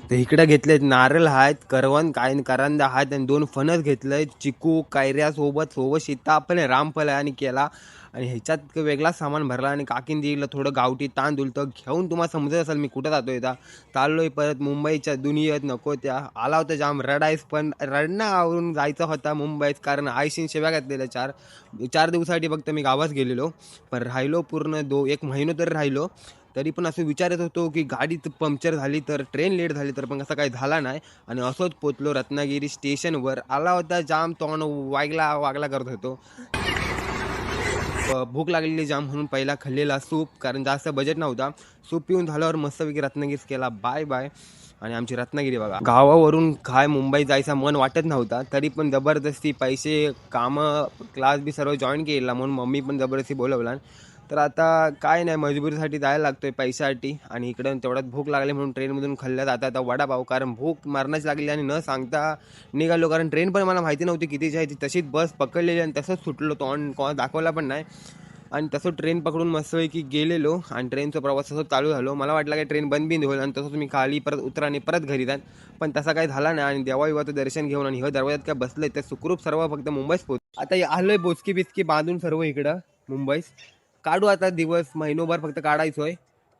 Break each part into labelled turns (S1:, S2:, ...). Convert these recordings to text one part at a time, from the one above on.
S1: तर इकडे घेतलेत नारळ आहेत, करवंद काय करंदा आहेत आणि 2 फणस घेतलंय, चिकू कैऱ्या सोबत सोबत सीताफळ आहे, रामफळ आहे आणि केला आणि ह्याच्यात वेगळा सामान भरला आणि काकीन दिलं थोडं गावठी तांदूळ. तर घेऊन तुम्हाला समजत असेल मी कुठं जातोय आता. चाललोय परत मुंबईच्या दुनियेत नको त्या. आला होता जाम रडायस पण रडणं आवरून जायचं होता मुंबईत कारण आईशीन शेव्या घातलेल्या 4 दिवसासाठी फक्त मी गावात गेलेलो. पण राहिलो पूर्ण 1 महिना तरी राहिलो. तरी पण असं विचारत होतो की गाडी पंक्चर झाली तर ट्रेन लेट झाली तर पण असं काही झाला नाही आणि असंच पोचलो रत्नागिरी स्टेशनवर. आला होता जाम तोंड वागला वागला करत होतो. भूक लागलेली जाम म्हणून पहिला खाल्लेला सूप कारण जास्त बजेट नव्हता. सूप पिऊन झाल्यावर मस्तपैकी रत्नागिरीच केला बाय बाय. आणि आमची रत्नागिरी बघा गावावरून काय मुंबईत जायचा मन वाटत नव्हता तरी पण जबरदस्ती पैसे कामं क्लास बी सर्व जॉईन केला म्हणून मम्मी पण जबरदस्ती बोलवला. तर आता काय नाही मजबुरीसाठी जायला लागतोय पैशासाठी आणि इकडं तेवढ्यात भूक लागली म्हणून ट्रेनमधून खाल्लं जातं आता वडापाव कारण भूक मारण्याच लागली आणि न सांगता निघालो कारण ट्रेन पण मला माहिती नव्हती कितीची आहे ती तशीच बस पकडलेली आणि तसंच सुटलो तो ऑन दाखवला पण नाही आणि तसं ट्रेन पकडून मस्तपैकी गेलेलो आणि ट्रेनचा प्रवास तसं चालू झालो. मला वाटलं काय ट्रेन बंद होईल आणि तसंच मी खाली परत उतरा आणि परत घरी जाईन पण तसा काही झाला नाही आणि देवाविवाचं दर्शन घेऊन आणि ह्या दरवाज्यात काय बसलंय तर सुखरूप सर्व फक्त मुंबईच पोहोच. आता आलोय बोचकी बिचकी बांधून सर्व इकडं मुंबईस काढू आता दिवस महिनोभर फक्त काढायचोय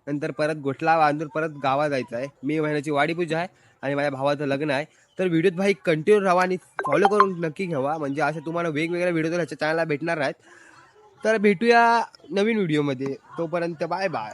S1: नंतर परत गोठला बांधून परत गावात जायचं आहे. मे महिन्याची वाडीपूजा आहे आणि माझ्या भावाचं लग्न आहे. तर व्हिडिओत भाई कंटिन्यू राहा आणि फॉलो करून नक्की घ्यावा म्हणजे असे तुम्हाला वेगवेगळ्या व्हिडिओ ह्याच्या चॅनलला भेटणार आहेत. तर भेटूया नवीन व्हिडिओमध्ये तोपर्यंत बाय बाय.